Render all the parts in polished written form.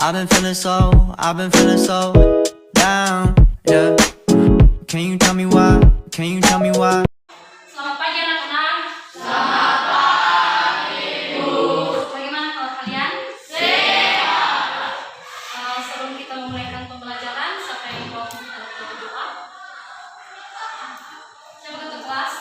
I've been feeling so down, yeah. Can you tell me why? Can you tell me why? Selamat pagi anak-anak. Selamat pagi, Bu. Bagaimana kalau kalian? Sehat. Sebelum kita memulai pembelajaran, siapa yang mau kita berdoa? Siapa ke kelas?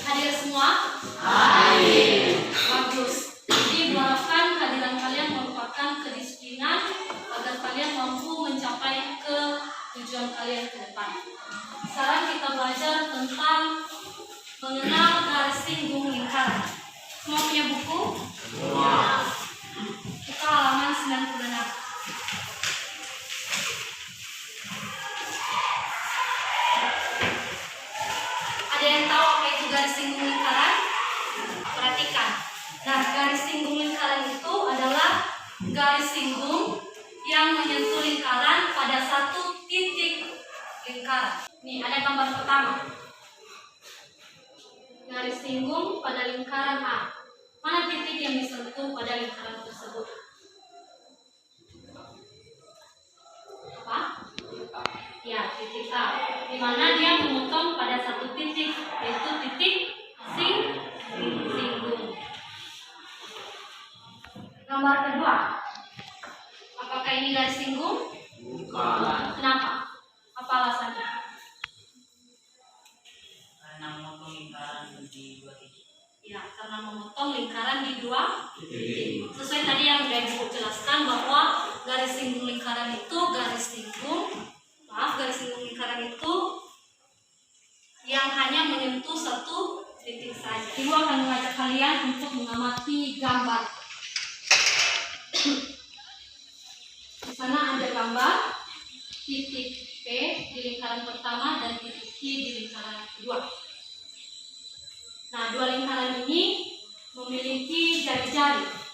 Hadir semua? Hadir. Bagus. Jadi diharapkan kehadiran kalian merupakan kedisiplinan agar kalian mampu mencapai ke tujuan kalian ke depan. Sekarang kita belajar tentang mengenal garis singgung lingkaran. Semua punya buku? Semua. Kita halaman 96. Ada yang tahu apa itu garis singgung lingkaran? Perhatikan. Nah, garis singgung lingkaran itu adalah garis singgung yang menyentuh lingkaran pada satu titik lingkaran. Nih, ada gambar pertama. Garis singgung pada lingkaran A. Mana titik yang disentuh pada lingkaran tersebut? Apa? Ya, titik A. Di mana dia memotong pada satu titik, yaitu titik singgung. Gambar kedua. Apakah ini garis singgung? Bukan. Kenapa? Apa alasannya? Karena memotong lingkaran di dua titik. Ya, karena memotong lingkaran di dua titik. Sesuai tadi yang sudah Ibu jelaskan bahwa garis singgung lingkaran itu garis singgung lingkaran itu yang hanya menyentuh satu titik saja. Ibu akan mengajak kalian untuk mengamati gambar. Di sana ada gambar titik P di lingkaran pertama dan titik Q di lingkaran kedua. Nah, dua lingkaran ini memiliki jari-jari.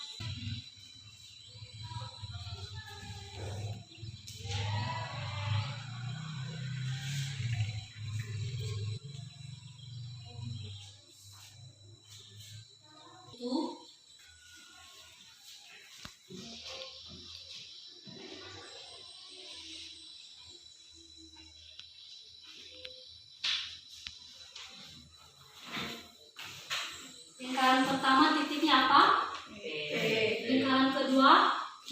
Lingkaran pertama titiknya apa? P. Lingkaran kedua Q.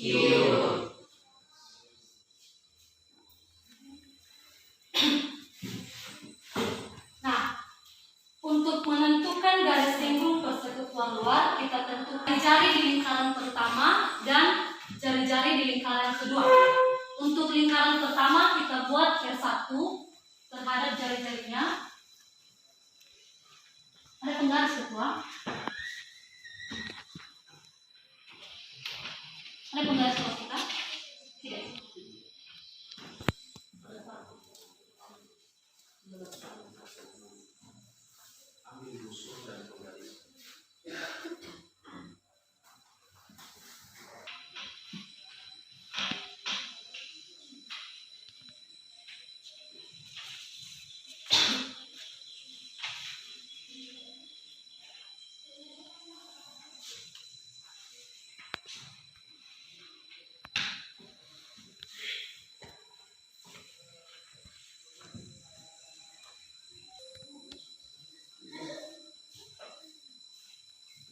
Nah, untuk menentukan garis singgung persekutuan luar, kita tentukan jari di lingkaran pertama dan jari-jari di lingkaran kedua. Untuk lingkaran pertama kita buat R1 terhadap jari-jarinya. Ada penggaris kedua. Ada penggaris kedua kita? Tidak.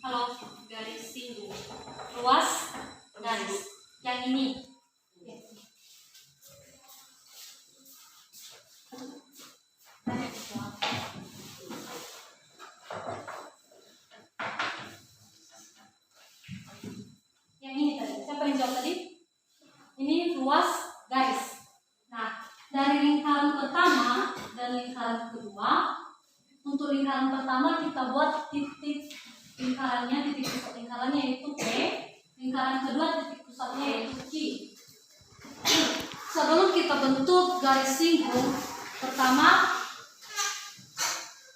Kalau garis singgung luas garis yang ini yang ini jawab tadi? Ini ruas garis. Nah, dari lingkaran pertama dan lingkaran kedua, untuk lingkaran pertama kita buat titik lingkarannya, titik pusat lingkarannya yaitu P. Lingkaran kedua titik pusatnya yaitu Q. Sebelum kita bentuk garis singgung, pertama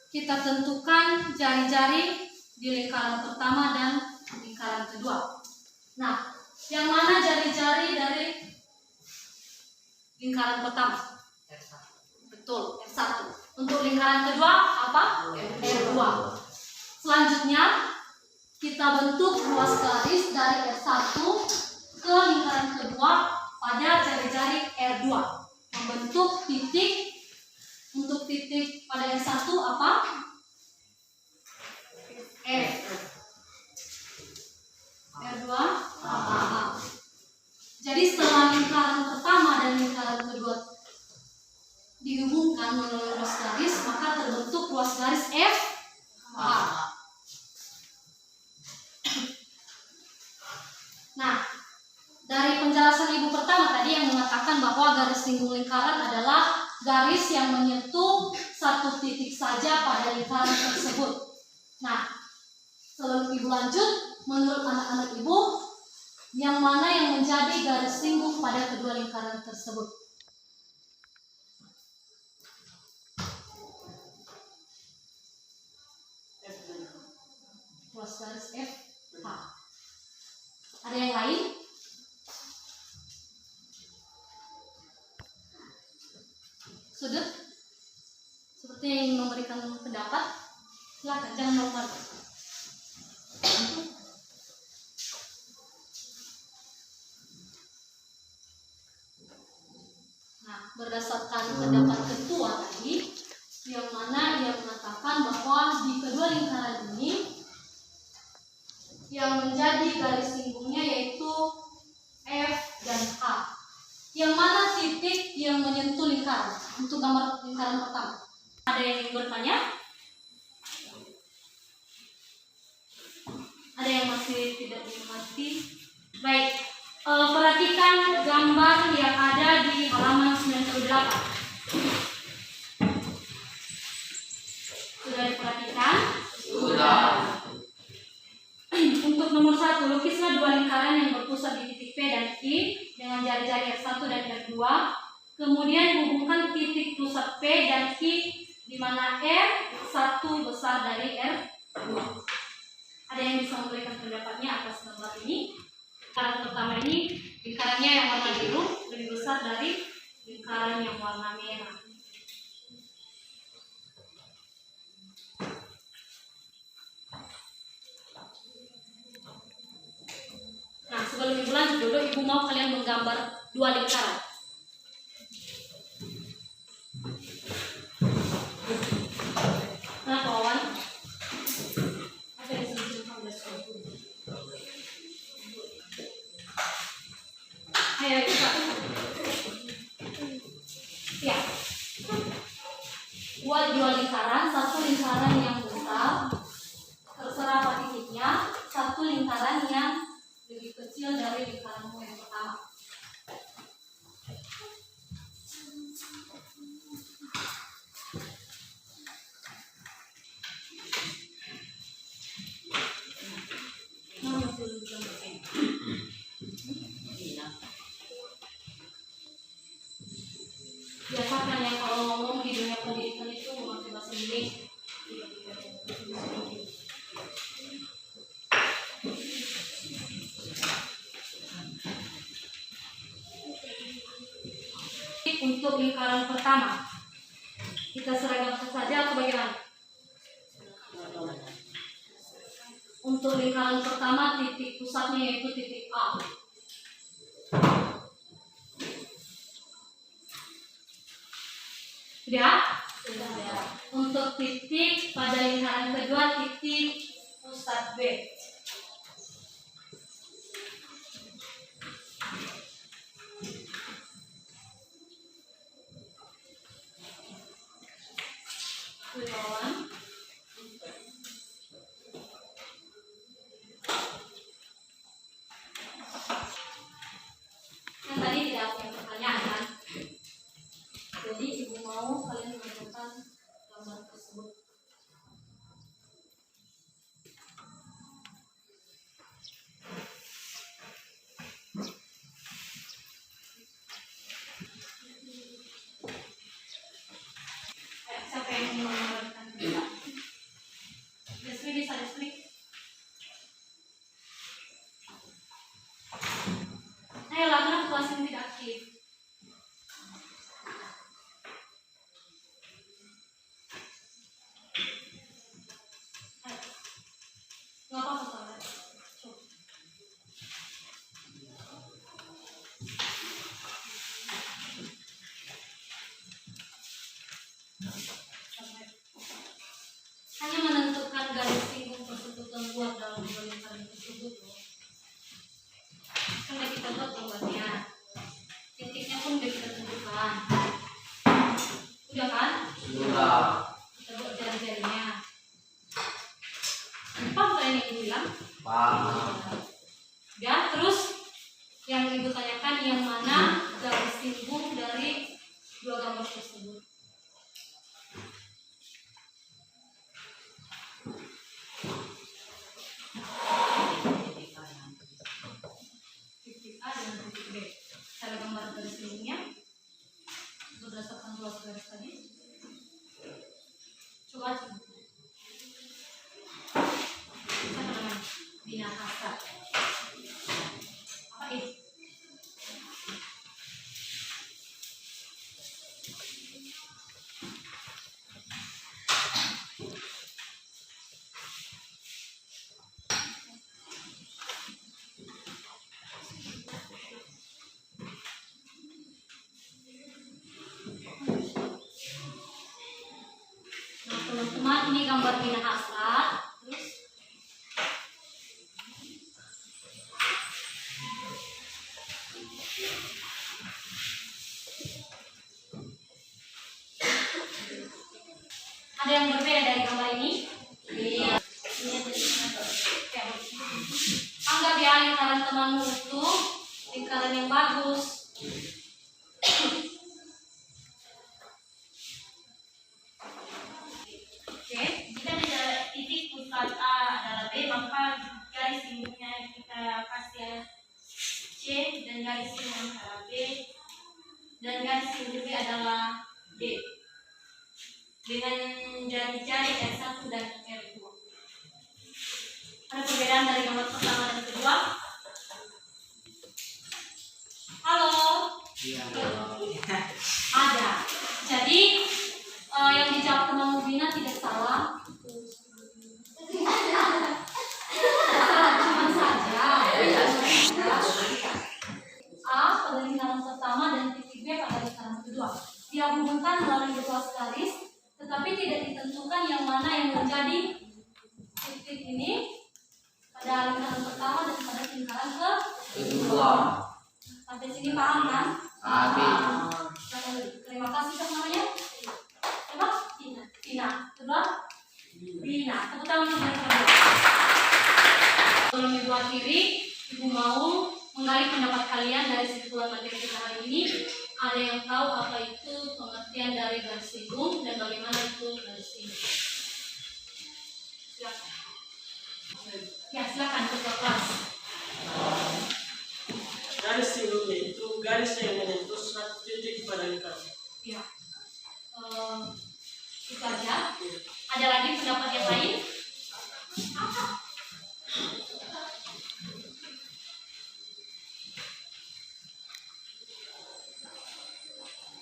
kita tentukan jari-jari di lingkaran pertama dan lingkaran kedua. Nah, yang mana jari-jari dari lingkaran pertama? Betul, F1. Untuk lingkaran kedua apa? R2. Selanjutnya kita bentuk ruas garis dari R1 ke lingkaran kedua pada jari-jari R2. Membentuk titik. Untuk titik pada R1 apa? F. R2 A. Jadi setelah lingkaran pertama dan lingkaran kedua dihubungkan melalui ruas garis, maka terbentuk ruas garis F A. Nah, dari penjelasan ibu pertama tadi yang mengatakan bahwa garis singgung lingkaran adalah garis yang menyentuh satu titik saja pada lingkaran tersebut. Nah, sebelum ibu lanjut, menurut anak-anak ibu, yang mana yang menjadi garis singgung pada kedua lingkaran tersebut? Ruas garis F H. Ada yang lain? Sudut? Seperti yang ingin memberikan pendapat? Silakan, jangan nomor. Nah, berdasarkan pendapat ketua tadi, yang mana ia mengatakan bahwa di kedua lingkaran ini yang menjadi garis singgungnya yaitu F dan H. Yang mana titik yang menyentuh lingkaran? Untuk gambar lingkaran pertama. Ada yang ingin bertanya? Ada yang masih tidak dimengerti? Baik, perhatikan gambar yang ada di halaman 98. Sudah diperhatikan? Sudah. Untuk nomor 1, lukislah dua lingkaran yang berpusat di titik P dan Q dengan jari-jari R1 dan R2. Kemudian hubungkan titik pusat P dan Q di mana R1 besar dari R2. Ada yang bisa memberikan pendapatnya atas gambar ini? Lingkaran pertama ini, lingkarannya yang warna biru lebih besar dari lingkaran yang warna merah. Nah, sebelum ibu lanjut dulu, ibu mau kalian menggambar dua lingkaran. Nah, kawan, apa yang disebut ayo kita. Ya. Buat dua lingkaran, satu lingkaran yang besar, terserah apa titiknya, satu lingkaran yang lebih kecil dari lingkaranmu yang pertama. Biasakan ya kalau ngomong di dunia pendidikan itu memakai bahasa Inggris. Untuk lingkaran pertama, kita seragam saja atau bagaimana? Untuk lingkaran pertama, titik pusatnya yaitu titik A. Sudah? Sudah. Untuk titik pada lingkaran kedua, titik pusat B. Kawan. bilang? Paham. Ya, terus yang ibu tanyakan yang mana garis singgung dari dua gambar tersebut? Titik A dan titik B. Cara gambar garis singgungnya berdasarkan luas garis tadi. Coba siapa namanya? Binahasa. Apa itu? Nah, teman-teman, ini gambar binahasa. Terus ada yang berbeda dari gambar ini? Iya. Anggap ya lingkaran temanmu itu lingkaran yang bagus. Oke, jika tidak titik pusat A adalah B, maka garis singgungnya kita kasih C dan garis singgung antara B dan garis singgung B adalah D. Dengan jari-jari R1 dan R2. Ada perbedaan dari gambar pertama dan kedua? Halo? Iya. Ada. Jadi yang dijawab teman Mubina tidak salah. Cuma saja. A pada lingkaran pertama dan titik B pada lingkaran kedua. Dihubungkan melalui ruas garis, tetapi tidak ditentukan yang mana yang menjadi titik ini pada lingkaran pertama dan pada lingkaran kedua. Sampai sini paham kan? Paham. Terima kasih. Siapa namanya? Siapa? Tina. Kedua? Bina. Tepuk tangan untuk mereka. Sebelum ibu akhiri, ibu mau menggali pendapat kalian dari kesimpulan materi kita hari ini. Ada yang tahu apa itu pengertian dari garis singgung dan bagaimana itu garis singgung? Silakan. Ya, silakan ketua kelas. Garis singgungnya itu garis yang menyentuh suatu titik pada lingkaran. Ya. Itu aja. Ada lagi pendapat yang lain?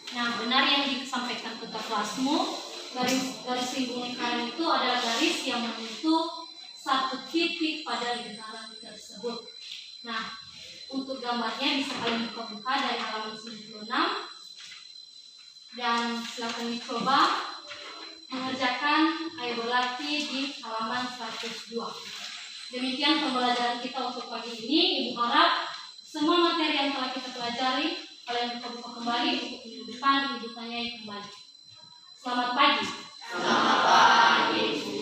Nah, benar yang disampaikan ketua kelasmu, garis singgung lingkaran itu adalah garis yang menyentuh satu titik pada lingkaran tersebut. Nah, untuk gambarnya bisa kalian buka dari halaman 96 dan silakan dicoba mengerjakan aerolatih di halaman 102. Demikian pembelajaran kita untuk pagi ini. Ibu harap semua materi yang telah kita pelajari kalian buka-buka kembali untuk minggu depan ibu tanyai kembali. Selamat pagi. Selamat pagi.